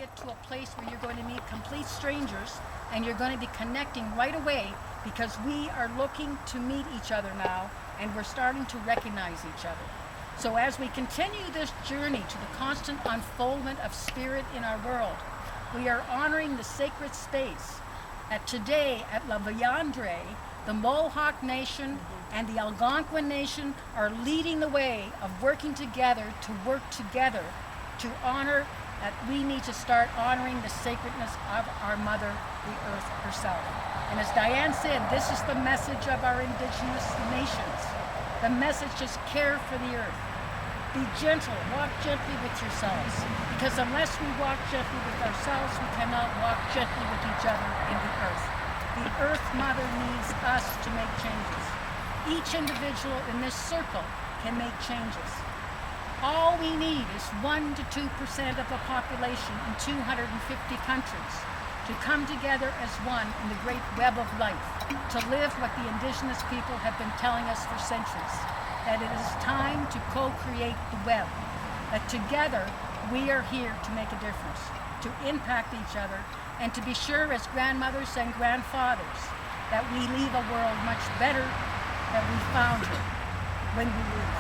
get to a place where you're going to meet complete strangers and you're going to be connecting right away, because we are looking to meet each other now and we're starting to recognize each other. So as we continue this journey to the constant unfoldment of spirit in our world, we are honoring the sacred space. Today at La Viandre, the Mohawk Nation and the Algonquin Nation are leading the way of working together to honor that we need to start honoring the sacredness of our mother, the earth herself. And as Diane said, this is the message of our Indigenous nations. The message is care for the earth. Be gentle, walk gently with yourselves, because unless we walk gently with ourselves, we cannot walk gently with each other in the earth. The Earth Mother needs us to make changes. Each individual in this circle can make changes. All we need is 1 to 2% of the population in 250 countries to come together as one in the great web of life, to live what the Indigenous people have been telling us for centuries, that it is time to co-create the web, that together we are here to make a difference, to impact each other, and to be sure as grandmothers and grandfathers that we leave a world much better than we found it when we leave.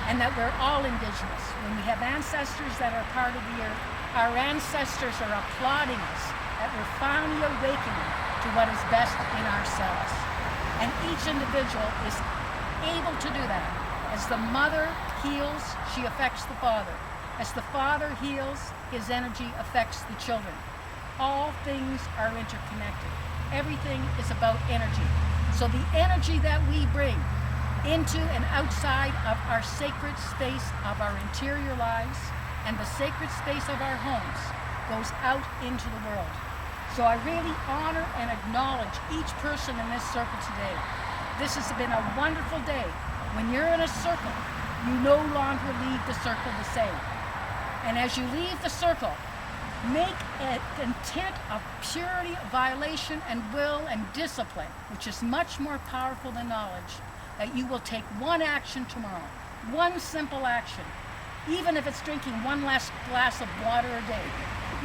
And that we're all Indigenous. When we have ancestors that are part of the earth, our ancestors are applauding us, that we're finally awakening to what is best in ourselves. And each individual is able to do that. As the mother heals, she affects the father. As the father heals, his energy affects the children. All things are interconnected. Everything is about energy. So the energy that we bring into and outside of our sacred space of our interior lives and the sacred space of our homes goes out into the world. So I really honor and acknowledge each person in this circle today. This has been a wonderful day. When you're in a circle, you no longer leave the circle the same. And as you leave the circle, make an intent of purity, violation, and will and discipline, which is much more powerful than knowledge, that you will take one action tomorrow, one simple action, even if it's drinking one less glass of water a day,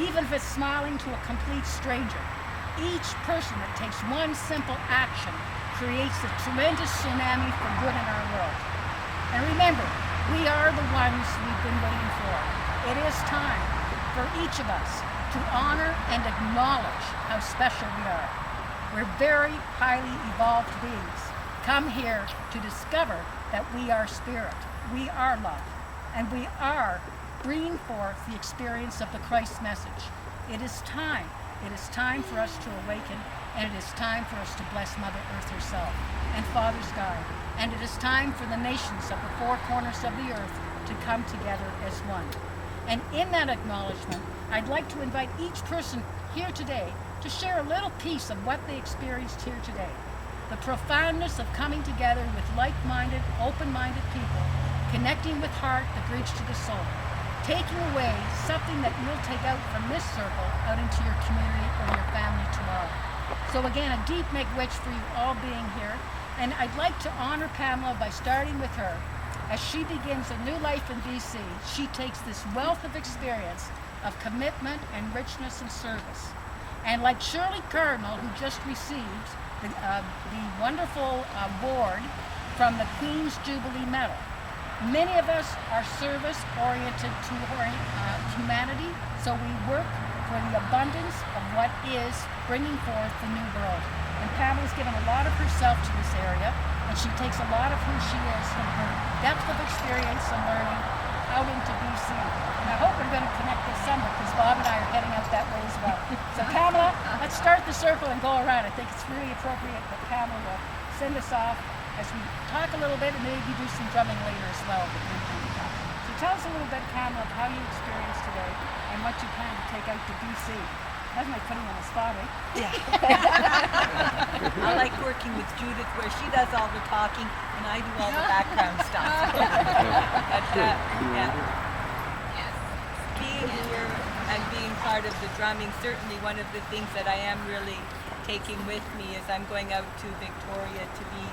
even if it's smiling to a complete stranger. Each person that takes one simple action creates a tremendous tsunami for good in our world. And remember, we are the ones we've been waiting for. It is time for each of us to honor and acknowledge how special we are. We're very highly evolved beings, come here to discover that we are spirit, we are love, and we are bringing forth the experience of the Christ message. It is time for us to awaken, and it is time for us to bless Mother Earth herself and Father Sky, and it is time for the nations of the four corners of the earth to come together as one. And in that acknowledgement, I'd like to invite each person here today to share a little piece of what they experienced here today. The profoundness of coming together with like-minded, open-minded people, connecting with heart, the bridge to the soul, taking away something that you'll take out from this circle out into your community or your family tomorrow. So again, a deep make-wish for you all being here. And I'd like to honor Pamela by starting with her. As she begins a new life in BC, she takes this wealth of experience of commitment and richness and service. And like Shirley Cardinal, who just received the wonderful award from the Queen's Jubilee Medal, many of us are service-oriented to humanity, so we work for the abundance of what is bringing forth the new world. And Pamela's given a lot of herself to this area, and she takes a lot of who she is from her depth of experience and learning out into BC. And I hope we're going to connect this summer, because Bob and I are heading out that way as well. So Pamela, let's start the circle and go around. I think it's really appropriate that Pamela will send us off as we talk a little bit and maybe do some drumming later as well. So tell us a little bit, Pamela, of how you experienced today and what you plan to take out to BC. That's like putting on a spot, eh? Yeah. I like working with Judith, where she does all the talking and I do all the background stuff. But, yeah. Being here and being part of the drumming, certainly one of the things that I am really taking with me is I'm going out to Victoria to be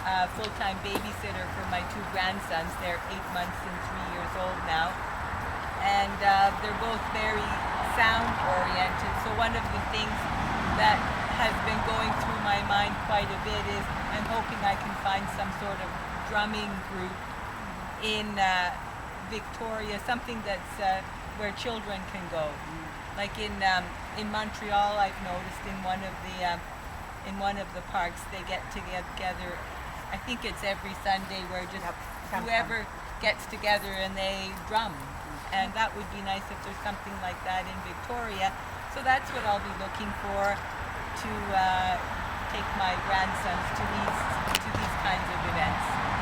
a full-time babysitter for my two grandsons. They're 8 months and 3 years old now. And they're both very sound sound oriented. So one of the things that has been going through my mind quite a bit is I'm hoping I can find some sort of drumming group in Victoria, something that's where children can go. Like in Montreal, I've noticed in one of the parks they get together. I think it's every Sunday where just whoever gets together and they drum. And that would be nice if there's something like that in Victoria. So that's what I'll be looking for, to take my grandsons to these kinds of events.